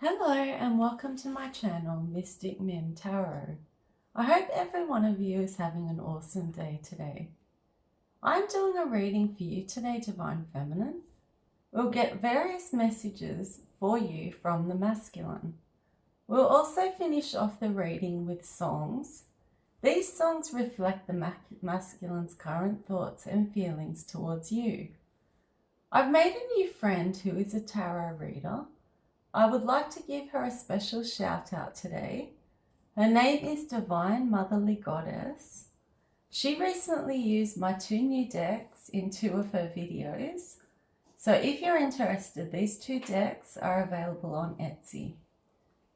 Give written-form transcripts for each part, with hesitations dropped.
Hello and welcome to my channel, Mystic Mim Tarot. I hope every one of you is having an awesome day today. I'm doing a reading for you today, Divine Feminine. We'll get various messages for you from the masculine. We'll also finish off the reading with songs. These songs reflect the masculine's current thoughts and feelings towards you. I've made a new friend who is a tarot reader. I would like to give her a special shout out today. Her name is Divine Motherly Goddess. She recently used my 2 new decks in 2 of her videos. So if you're interested, these 2 decks are available on Etsy.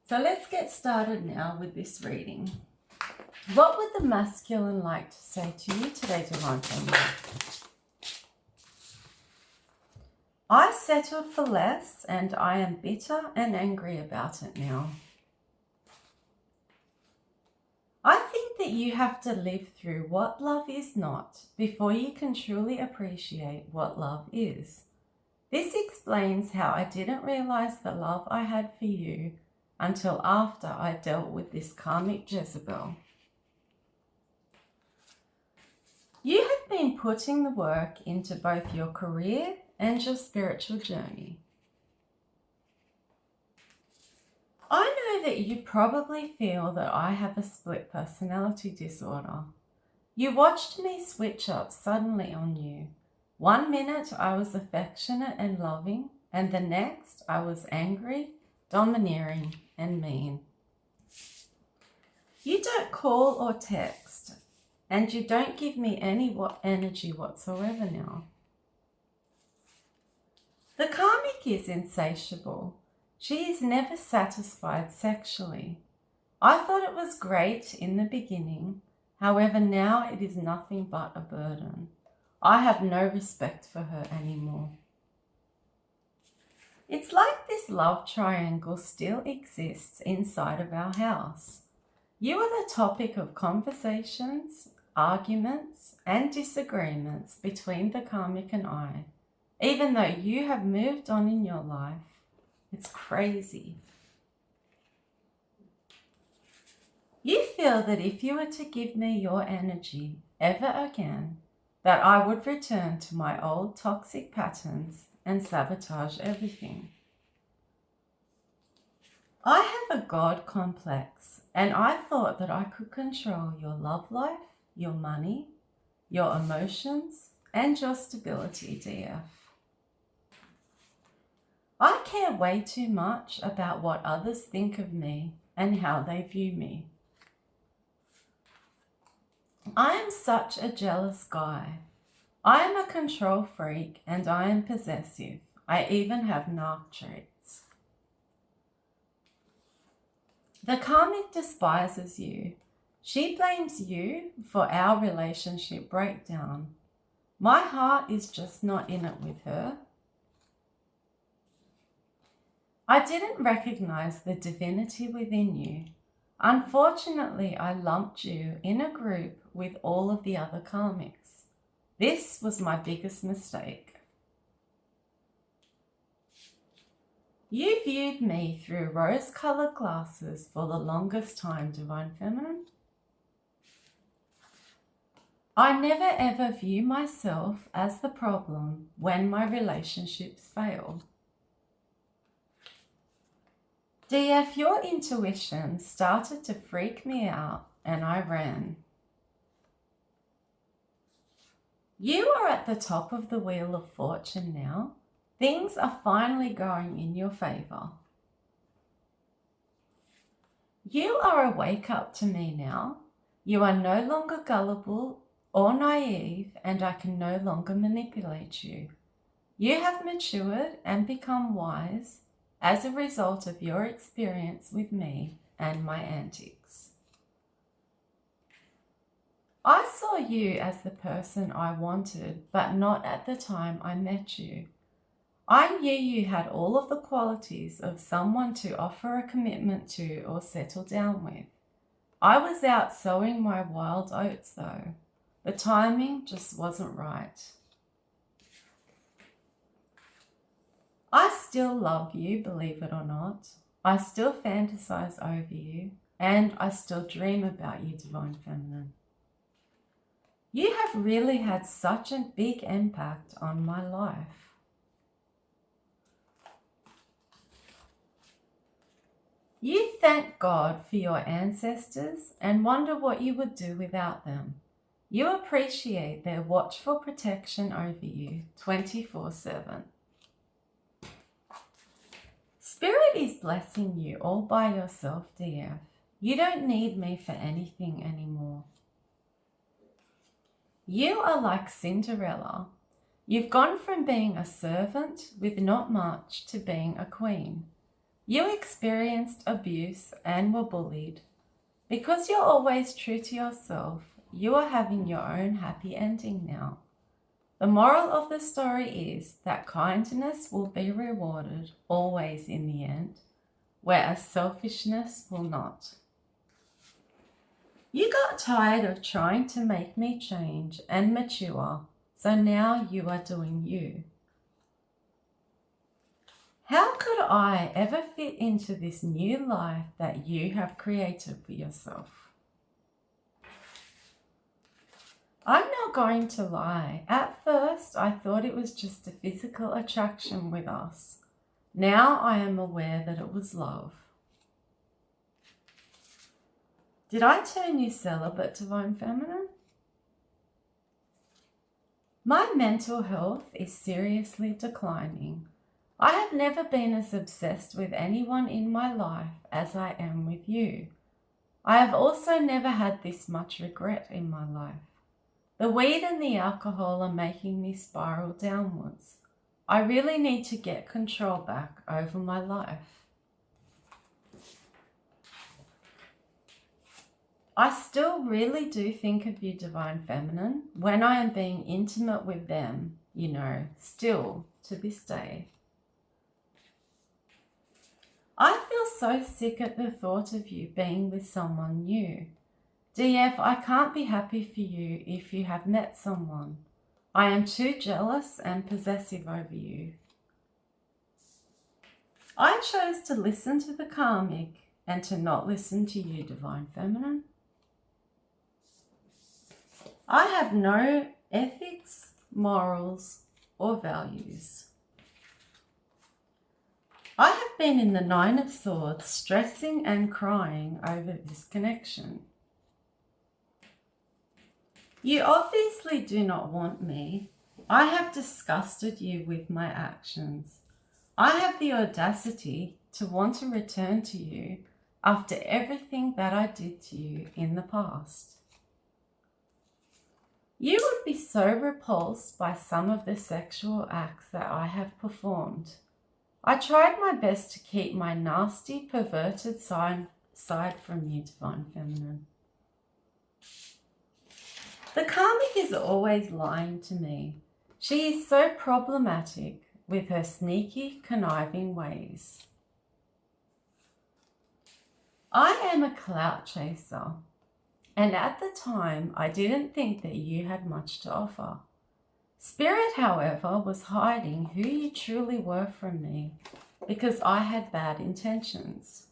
So let's get started now with this reading. What would the masculine like to say to you today, Divine Feminine? I settled for less and I am bitter and angry about it now. I think that you have to live through what love is not before you can truly appreciate what love is. This explains how I didn't realize the love I had for you until after I dealt with this karmic Jezebel. You have been putting the work into both your career and your spiritual journey. I know that you probably feel that I have a split personality disorder. You watched me switch up suddenly on you. 1 minute I was affectionate and loving, and the next I was angry, domineering, and mean. You don't call or text, and you don't give me any energy whatsoever now. The karmic is insatiable. She is never satisfied sexually. I thought it was great in the beginning. However, now it is nothing but a burden. I have no respect for her anymore. It's like this love triangle still exists inside of our house. You are the topic of conversations, arguments, and disagreements between the karmic and I. Even though you have moved on in your life, it's crazy. You feel that if you were to give me your energy ever again, that I would return to my old toxic patterns and sabotage everything. I have a God complex, and I thought that I could control your love life, your money, your emotions, and your stability, DF. I care way too much about what others think of me and how they view me. I am such a jealous guy. I am a control freak and I am possessive. I even have narc traits. The karmic despises you. She blames you for our relationship breakdown. My heart is just not in it with her. I didn't recognize the divinity within you. Unfortunately, I lumped you in a group with all of the other karmics. This was my biggest mistake. You viewed me through rose-colored glasses for the longest time, Divine Feminine. I never ever view myself as the problem when my relationships fail. DF, your intuition started to freak me out and I ran. You are at the top of the wheel of fortune now. Things are finally going in your favor. You are a wake up to me now. You are no longer gullible or naive, and I can no longer manipulate you. You have matured and become wise as a result of your experience with me and my antics. I saw you as the person I wanted, but not at the time I met you. I knew you had all of the qualities of someone to offer a commitment to or settle down with. I was out sowing my wild oats though. The timing just wasn't right. I still love you, believe it or not. I still fantasize over you, and I still dream about you, Divine Feminine. You have really had such a big impact on my life. You thank God for your ancestors and wonder what you would do without them. You appreciate their watchful protection over you 24/7. Spirit is blessing you all by yourself, DF. You don't need me for anything anymore. You are like Cinderella. You've gone from being a servant with not much to being a queen. You experienced abuse and were bullied. Because you're always true to yourself, you are having your own happy ending now. The moral of the story is that kindness will be rewarded always in the end, whereas selfishness will not. You got tired of trying to make me change and mature, so now you are doing you. How could I ever fit into this new life that you have created for yourself? I'm not going to lie. At first, I thought it was just a physical attraction with us. Now I am aware that it was love. Did I turn you celibate, Divine Feminine? My mental health is seriously declining. I have never been as obsessed with anyone in my life as I am with you. I have also never had this much regret in my life. The weed and the alcohol are making me spiral downwards. I really need to get control back over my life. I still really do think of you, Divine Feminine, when I am being intimate with them, still to this day. I feel so sick at the thought of you being with someone new. DF, I can't be happy for you if you have met someone. I am too jealous and possessive over you. I chose to listen to the Karmic and to not listen to you, Divine Feminine. I have no ethics, morals, or values. I have been in the Nine of Swords, stressing and crying over this connection. You obviously do not want me. I have disgusted you with my actions. I have the audacity to want to return to you after everything that I did to you in the past. You would be so repulsed by some of the sexual acts that I have performed. I tried my best to keep my nasty, perverted side from you, Divine Feminine. The Karmic is always lying to me. She is so problematic with her sneaky, conniving ways. I am a clout chaser. And at the time, I didn't think that you had much to offer. Spirit, however, was hiding who you truly were from me because I had bad intentions.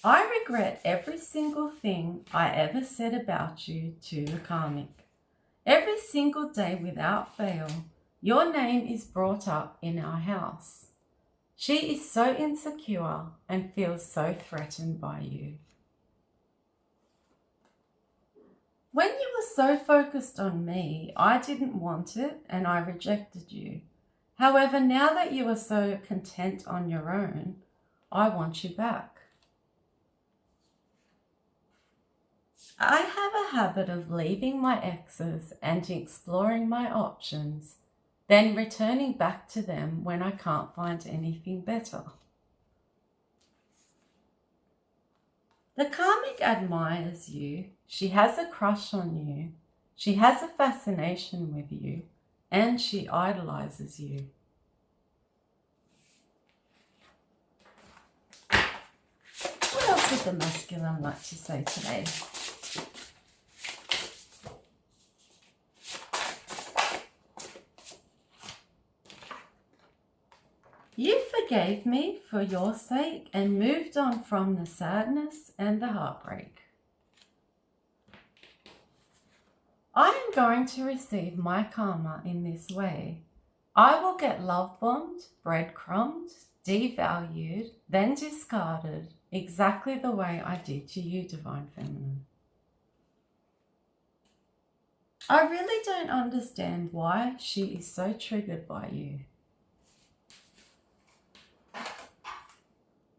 I regret every single thing I ever said about you to the Karmic. Every single day without fail, your name is brought up in our house. She is so insecure and feels so threatened by you. When you were so focused on me, I didn't want it and I rejected you. However, now that you are so content on your own, I want you back. I have a habit of leaving my exes and exploring my options, then returning back to them when I can't find anything better. The Karmic admires you. She has a crush on you. She has a fascination with you, and she idolizes you. What else would the masculine like to say today? You forgave me for your sake and moved on from the sadness and the heartbreak. I am going to receive my karma in this way. I will get love-bombed, breadcrumbed, devalued, then discarded, exactly the way I did to you, Divine Feminine. I really don't understand why she is so triggered by you.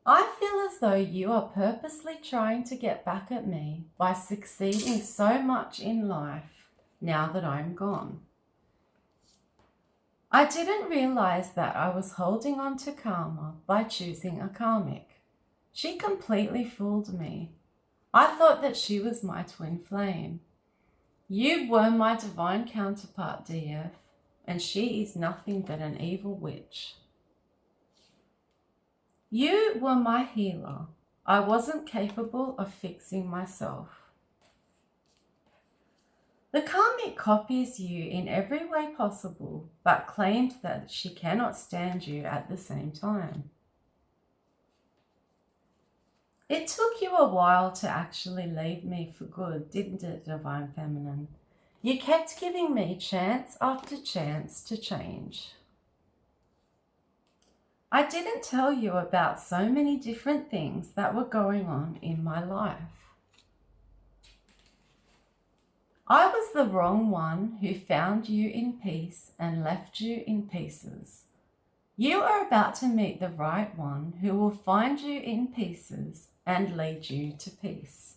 I feel as though you are purposely trying to get back at me by succeeding so much in life now that I'm gone. I didn't realize that I was holding on to karma by choosing a karmic. She completely fooled me. I thought that she was my twin flame. You were my divine counterpart, DF, and she is nothing but an evil witch. You were my healer. I wasn't capable of fixing myself. The karmic copies you in every way possible, but claimed that she cannot stand you at the same time. It took you a while to actually leave me for good, didn't it, Divine Feminine? You kept giving me chance after chance to change. I didn't tell you about so many different things that were going on in my life. I was the wrong one who found you in peace and left you in pieces. You are about to meet the right one who will find you in pieces and lead you to peace.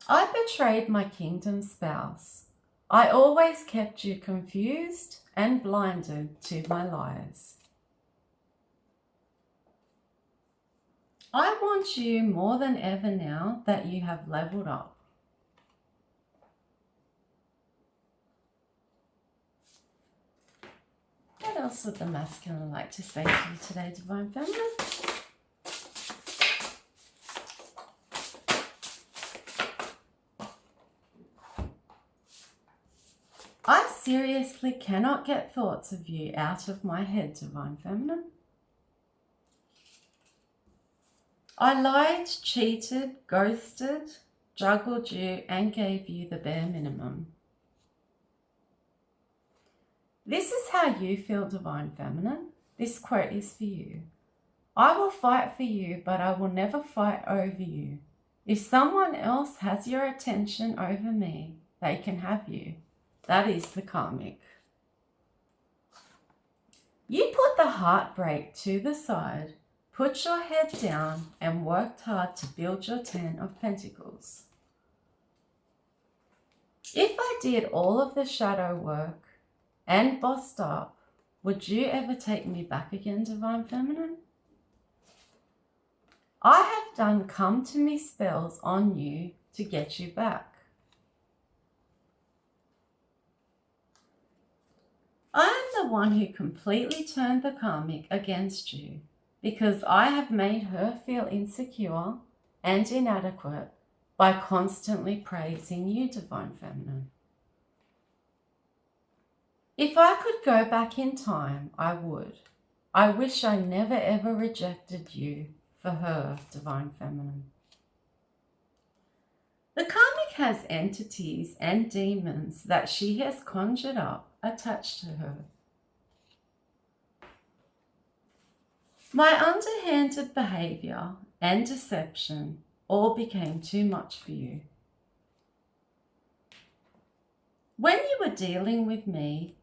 I betrayed my kingdom spouse. I always kept you confused and blinded to my lies. I want you more than ever now that you have leveled up. What else would the masculine like to say to you today, Divine Feminine? I seriously cannot get thoughts of you out of my head, Divine Feminine. I lied, cheated, ghosted, juggled you, and gave you the bare minimum. This is how you feel, Divine Feminine. This quote is for you. I will fight for you, but I will never fight over you. If someone else has your attention over me, they can have you. That is the karmic. You put the heartbreak to the side, put your head down, and worked hard to build your 10 of Pentacles. If I did all of the shadow work and bossed up, would you ever take me back again, Divine Feminine? I have done come to me spells on you to get you back. I am the one who completely turned the karmic against you because I have made her feel insecure and inadequate by constantly praising you, Divine Feminine. If I could go back in time, I would. I wish I never ever rejected you for her, Divine Feminine. The karmic has entities and demons that she has conjured up attached to her. My underhanded behavior and deception all became too much for you. When you were dealing with me,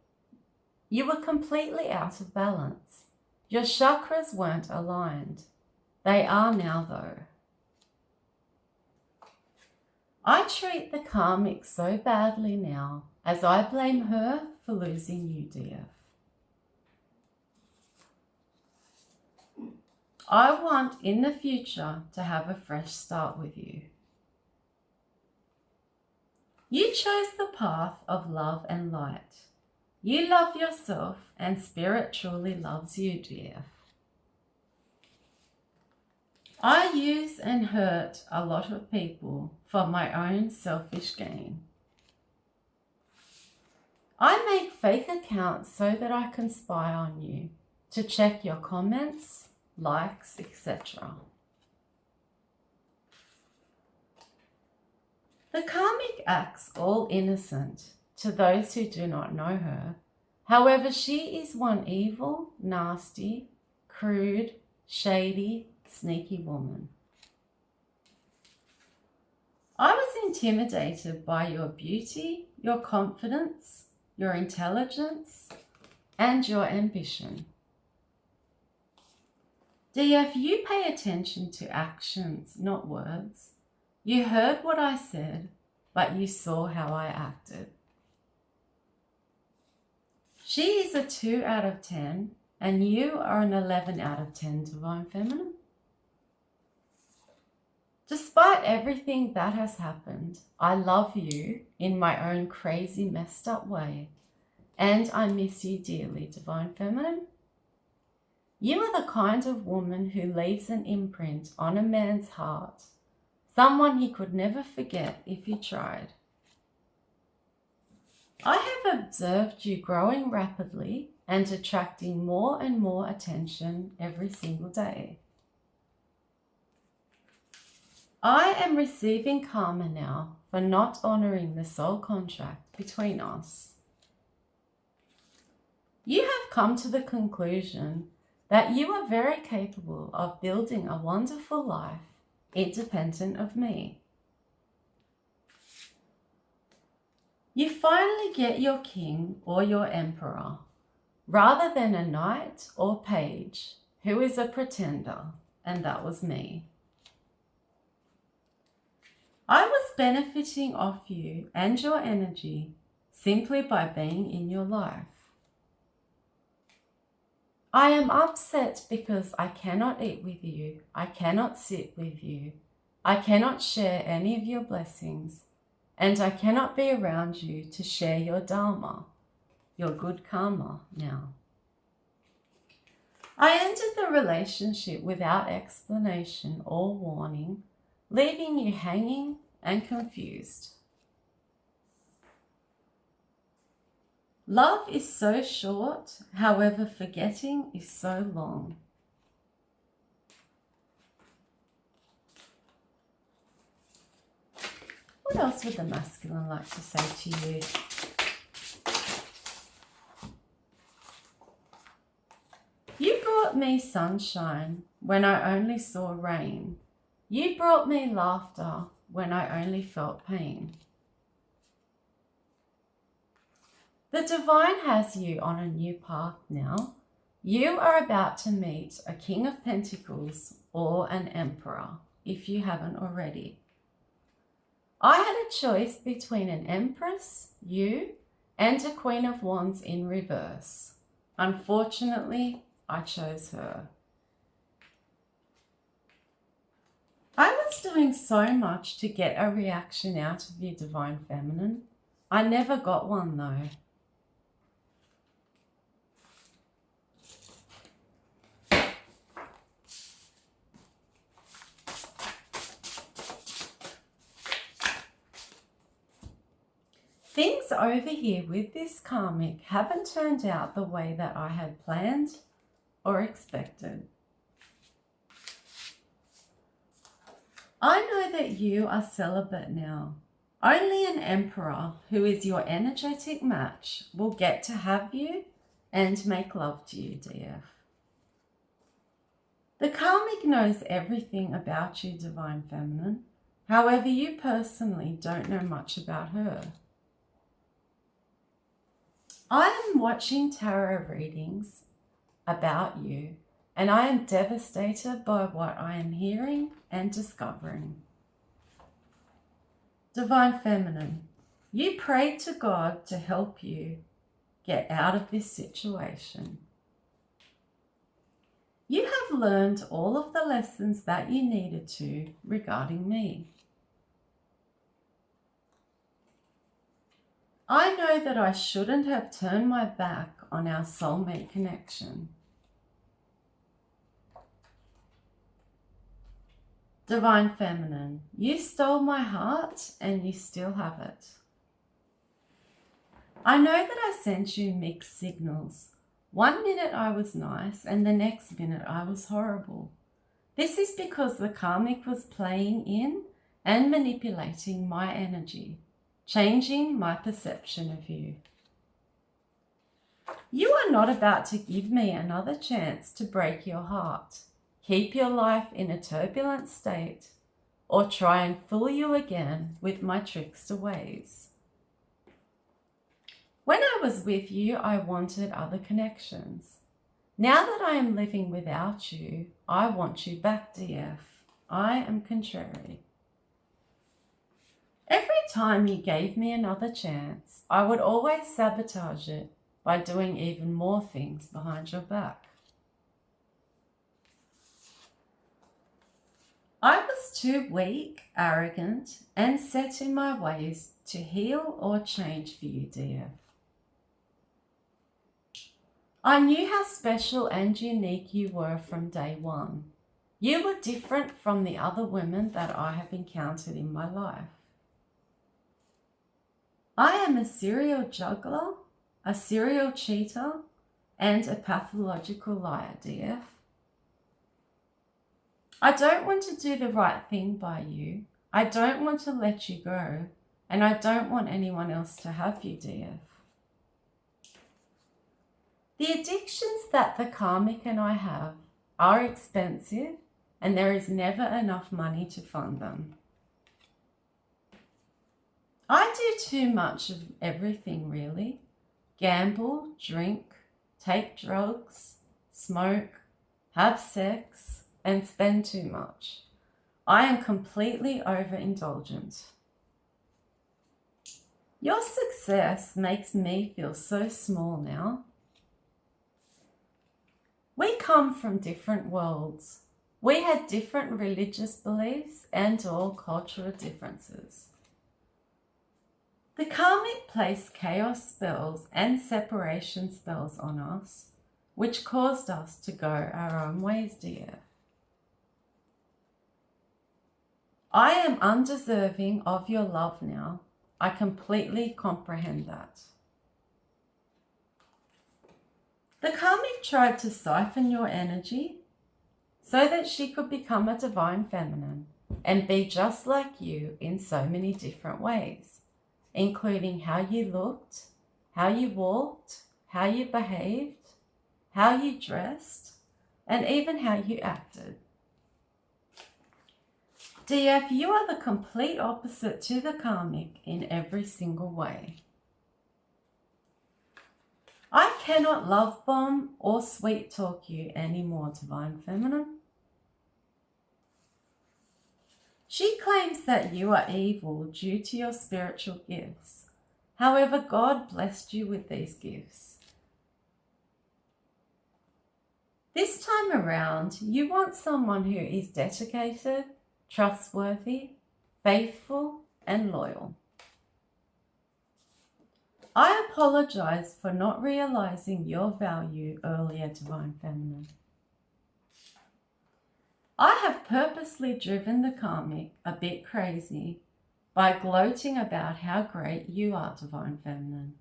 you were completely out of balance. Your chakras weren't aligned. They are now, though. I treat the karmic so badly now as I blame her for losing you, DF. I want in the future to have a fresh start with you. You chose the path of love and light. You love yourself and spirit truly loves you, DF. I use and hurt a lot of people for my own selfish gain. I make fake accounts so that I can spy on you, to check your comments, likes, etc. The Karmic acts all innocent to those who do not know her. However, she is one evil, nasty, crude, shady, sneaky woman. I was intimidated by your beauty, your confidence, your intelligence, and your ambition. DF, you pay attention to actions, not words. You heard what I said, but you saw how I acted. She is a 2 out of 10, and you are an 11 out of 10, Divine Feminine. Despite everything that has happened, I love you in my own crazy, messed up way, and I miss you dearly, Divine Feminine. You are the kind of woman who leaves an imprint on a man's heart, someone he could never forget if he tried. I have observed you growing rapidly and attracting more and more attention every single day. I am receiving karma now for not honouring the soul contract between us. You have come to the conclusion that you are very capable of building a wonderful life independent of me. You finally get your king or your emperor, rather than a knight or page who is a pretender, and that was me. I was benefiting off you and your energy simply by being in your life. I am upset because I cannot eat with you, I cannot sit with you, I cannot share any of your blessings, and I cannot be around you to share your dharma, your good karma now. I ended the relationship without explanation or warning, leaving you hanging and confused. Love is so short, however, forgetting is so long. What else would the masculine like to say to you? You brought me sunshine when I only saw rain. You brought me laughter when I only felt pain. The divine has you on a new path now. You are about to meet a King of Pentacles or an Emperor, if you haven't already. I had a choice between an Empress, you, and a Queen of Wands in reverse. Unfortunately, I chose her. I was doing so much to get a reaction out of you, Divine Feminine. I never got one though. Things over here with this karmic haven't turned out the way that I had planned or expected. I know that you are celibate now. Only an emperor who is your energetic match will get to have you and make love to you, DF. The karmic knows everything about you, Divine Feminine. However, you personally don't know much about her. I am watching tarot readings about you, and I am devastated by what I am hearing and discovering. Divine Feminine, you prayed to God to help you get out of this situation. You have learned all of the lessons that you needed to regarding me. I know that I shouldn't have turned my back on our soulmate connection. Divine Feminine, you stole my heart and you still have it. I know that I sent you mixed signals. 1 minute I was nice and the next minute I was horrible. This is because the karmic was playing in and manipulating my energy, changing my perception of you. You are not about to give me another chance to break your heart, keep your life in a turbulent state, or try and fool you again with my trickster ways. When I was with you, I wanted other connections. Now that I am living without you, I want you back, DF. I am contrary. Every time you gave me another chance, I would always sabotage it by doing even more things behind your back. I was too weak, arrogant, and set in my ways to heal or change for you, DF. I knew how special and unique you were from day one. You were different from the other women that I have encountered in my life. I am a serial juggler, a serial cheater, and a pathological liar, DF. I don't want to do the right thing by you. I don't want to let you go, and I don't want anyone else to have you, DF. The addictions that the karmic and I have are expensive, and there is never enough money to fund them. I do too much of everything, really. Gamble, drink, take drugs, smoke, have sex, and spend too much. I am completely overindulgent. Your success makes me feel so small now. We come from different worlds. We had different religious beliefs and all cultural differences. The karmic placed chaos spells and separation spells on us, which caused us to go our own ways, dear. I am undeserving of your love now. I completely comprehend that. The karmic tried to siphon your energy so that she could become a divine feminine and be just like you in so many different ways, including how you looked, how you walked, how you behaved, how you dressed, and even how you acted. DF, you are the complete opposite to the karmic in every single way. I cannot love bomb or sweet talk you anymore, divine feminine. She claims that you are evil due to your spiritual gifts. However, God blessed you with these gifts. This time around, you want someone who is dedicated, trustworthy, faithful, and loyal. I apologize for not realizing your value earlier, divine feminine. I have purposely driven the karmic a bit crazy by gloating about how great you are, divine feminine.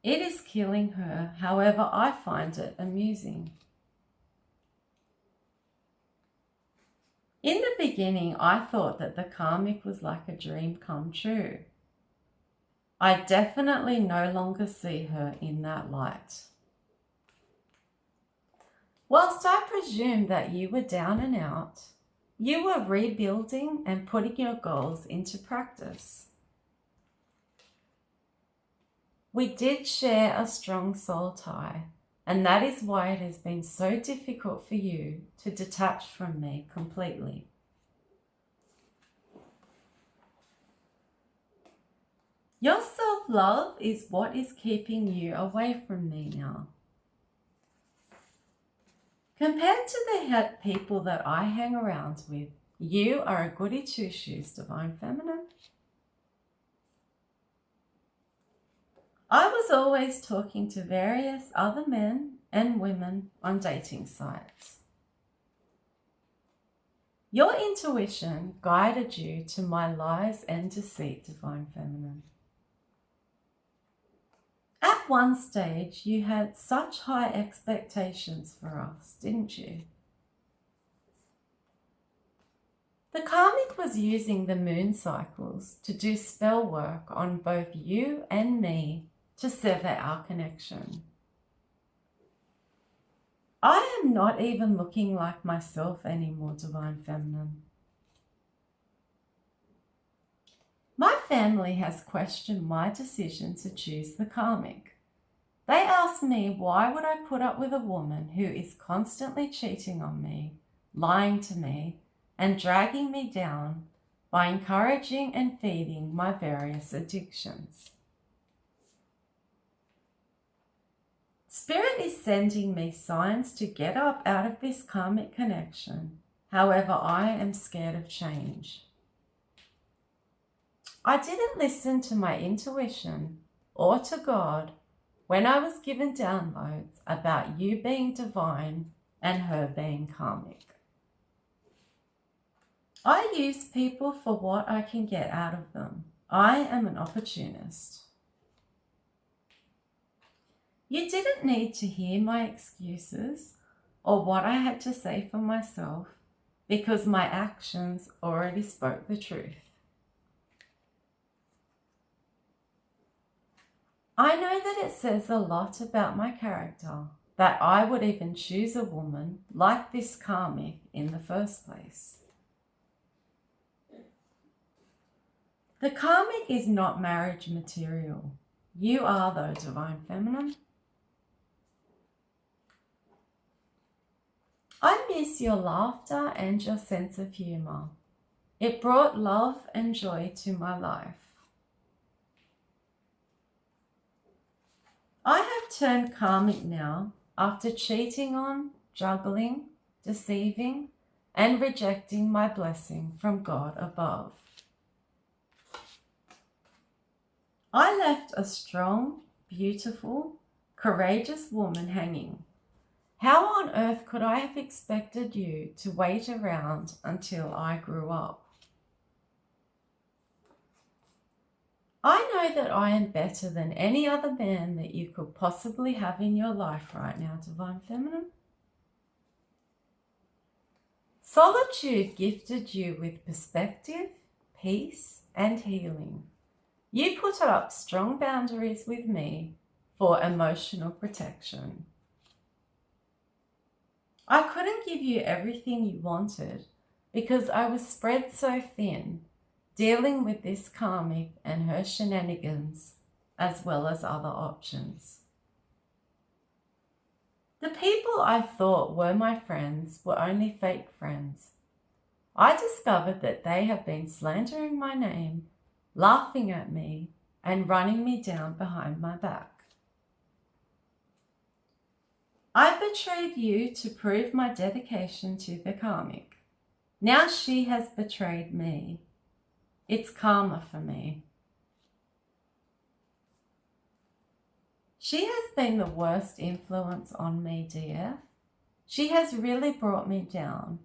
It is killing her, however, I find it amusing. In the beginning, I thought that the karmic was like a dream come true. I definitely no longer see her in that light. Whilst I presume that you were down and out, you were rebuilding and putting your goals into practice. We did share a strong soul tie, and that is why it has been so difficult for you to detach from me completely. Your self-love is what is keeping you away from me now. Compared to the people that I hang around with, you are a goody two-shoes, divine feminine. I was always talking to various other men and women on dating sites. Your intuition guided you to my lies and deceit, divine feminine. At one stage you had such high expectations for us, didn't you? The Karmic was using the moon cycles to do spell work on both you and me to sever our connection. I am not even looking like myself anymore, Divine Feminine. My family has questioned my decision to choose the Karmic. They asked me why would I put up with a woman who is constantly cheating on me, lying to me, and dragging me down by encouraging and feeding my various addictions. Spirit is sending me signs to get up out of this karmic connection. However, I am scared of change. I didn't listen to my intuition or to God when I was given downloads about you being divine and her being karmic. I use people for what I can get out of them. I am an opportunist. You didn't need to hear my excuses or what I had to say for myself because my actions already spoke the truth. I know that it says a lot about my character that I would even choose a woman like this karmic in the first place. The karmic is not marriage material. You are, though, Divine Feminine. I miss your laughter and your sense of humour. It brought love and joy to my life. I have turned karmic now after cheating on, juggling, deceiving, and rejecting my blessing from God above. I left a strong, beautiful, courageous woman hanging. How on earth could I have expected you to wait around until I grew up? I know that I am better than any other man that you could possibly have in your life right now, Divine Feminine. Solitude gifted you with perspective, peace, and healing. You put up strong boundaries with me for emotional protection. I couldn't give you everything you wanted because I was spread so thin, dealing with this karmic and her shenanigans, as well as other options. The people I thought were my friends were only fake friends. I discovered that they have been slandering my name, laughing at me, and running me down behind my back. I betrayed you to prove my dedication to the karmic. Now she has betrayed me. It's karma for me. She has been the worst influence on me, DF. She has really brought me down.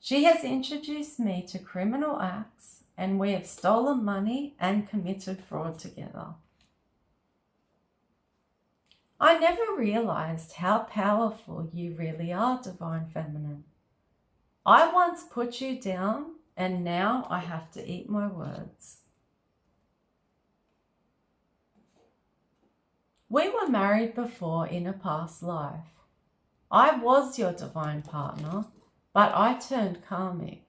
She has introduced me to criminal acts, and we have stolen money and committed fraud together. I never realized how powerful you really are, Divine Feminine. I once put you down, and now I have to eat my words. We were married before in a past life. I was your divine partner, but I turned karmic.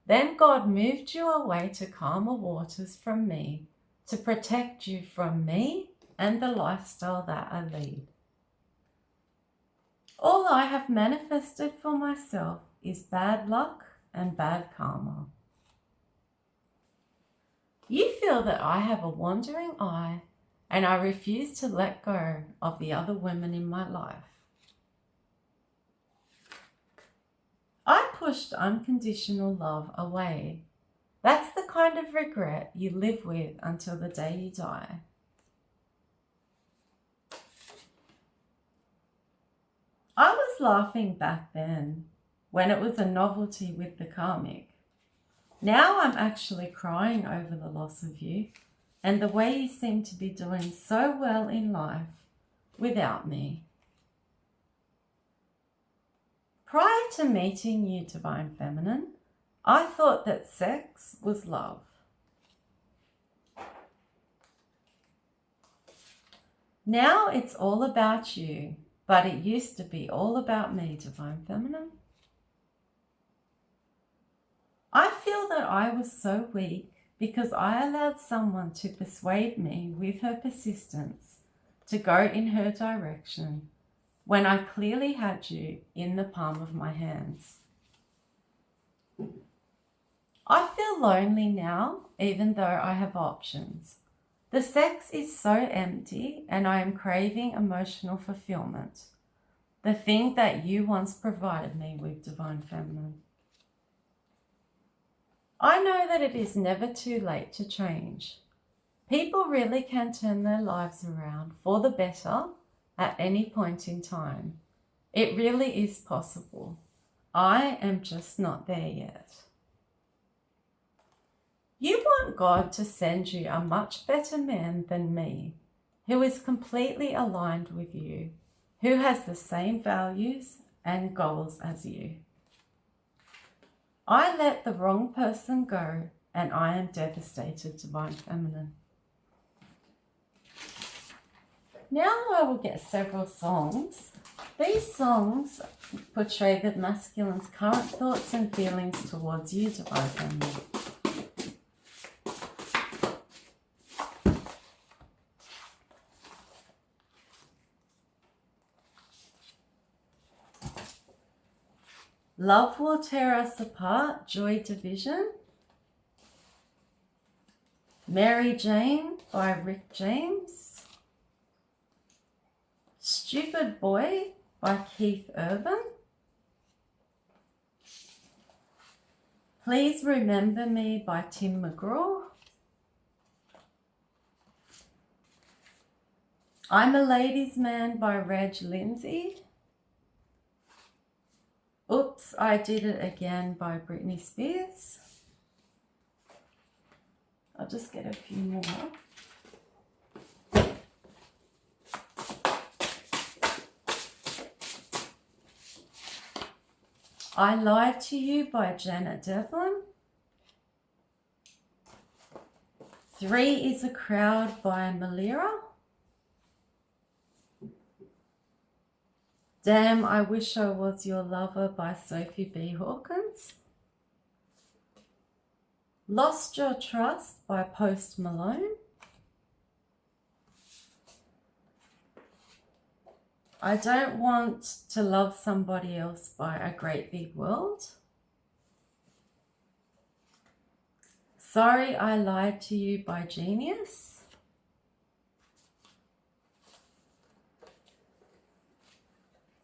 Then God moved you away to calmer waters from me to protect you from me and the lifestyle that I lead. All I have manifested for myself is bad luck and bad karma. You feel that I have a wandering eye and I refuse to let go of the other women in my life. I pushed unconditional love away. That's the kind of regret you live with until the day you die. I was laughing back then when it was a novelty with the karmic. Now I'm actually crying over the loss of you and the way you seem to be doing so well in life without me. Prior to meeting you, Divine Feminine, I thought that sex was love. Now it's all about you, but it used to be all about me, Divine Feminine. I feel that I was so weak because I allowed someone to persuade me with her persistence to go in her direction when I clearly had you in the palm of my hands. I feel lonely now, even though I have options. The sex is so empty and I am craving emotional fulfillment, the thing that you once provided me with, Divine Feminine. I know that it is never too late to change. People really can turn their lives around for the better at any point in time. It really is possible. I am just not there yet. You want God to send you a much better man than me, who is completely aligned with you, who has the same values and goals as you. I let the wrong person go and I am devastated, Divine Feminine. Now I will get several songs. These songs portray the masculine's current thoughts and feelings towards you, Divine Feminine. Love Will Tear Us Apart, Joy Division. Mary Jane by Rick James. Stupid Boy by Keith Urban. Please Remember Me by Tim McGraw. I'm a Ladies' Man by Reg Lindsay. Oops, I Did It Again by Britney Spears. I'll just get a few more. I Lied to You by Janet Devlin. 3 is a Crowd by Malira. Damn, I Wish I Was Your Lover by Sophie B. Hawkins. Lost Your Trust by Post Malone. I Don't Want to Love Somebody Else by A Great Big World. Sorry I Lied to You by Genius.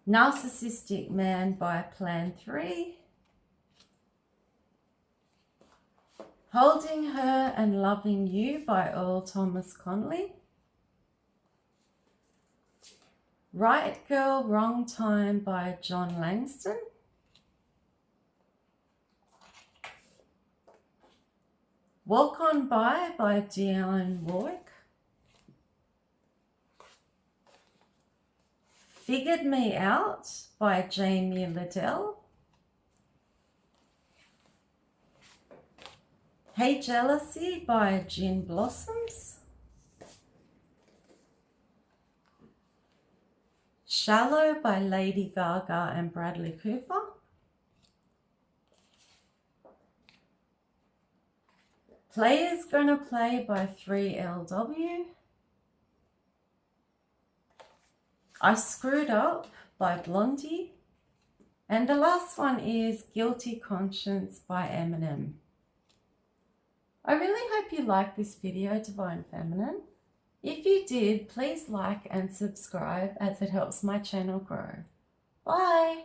Narcissistic Man by Plan 3. Holding Her and Loving You by Earl Thomas Conley. Right Girl, Wrong Time by John Langston. Walk On By Dionne Warwick. Figured Me Out by Jamie Liddell. Hey Jealousy by Gin Blossoms. Shallow by Lady Gaga and Bradley Cooper. Players Gonna Play by 3LW. I Screwed Up by Blondie. And the last one is Guilty Conscience by Eminem. I really hope you liked this video, Divine Feminine. If you did, please like and subscribe as it helps my channel grow. Bye!